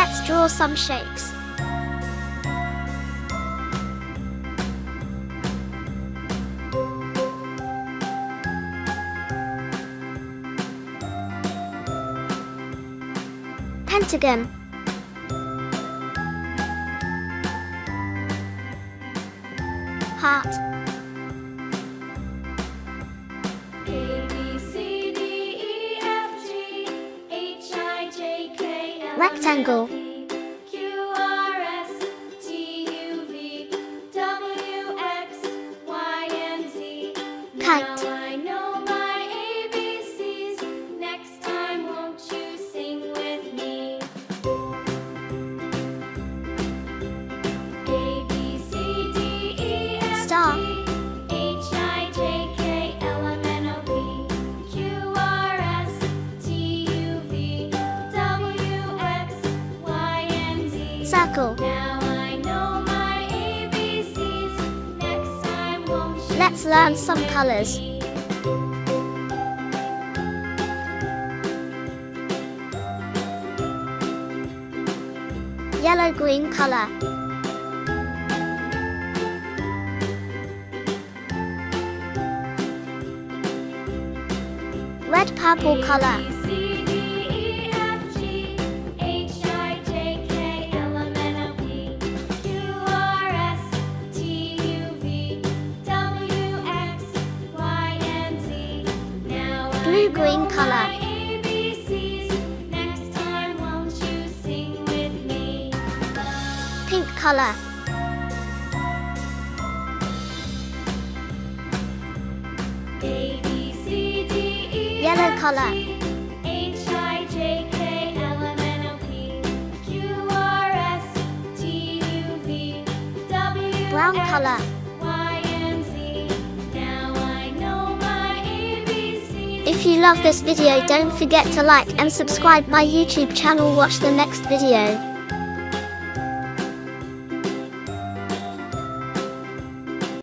Let's draw some shapes. Pentagon. Heart. Rectangle. Kite. Star. Circle. Now I know my ABCs. Next time won't you Let's learn some colors. Yellow-green color. Red-purple color. Blue-green color. Pink color. Yellow color. Brown color. If you love this video, don't forget to like and subscribe my YouTube channel. Watch the next video.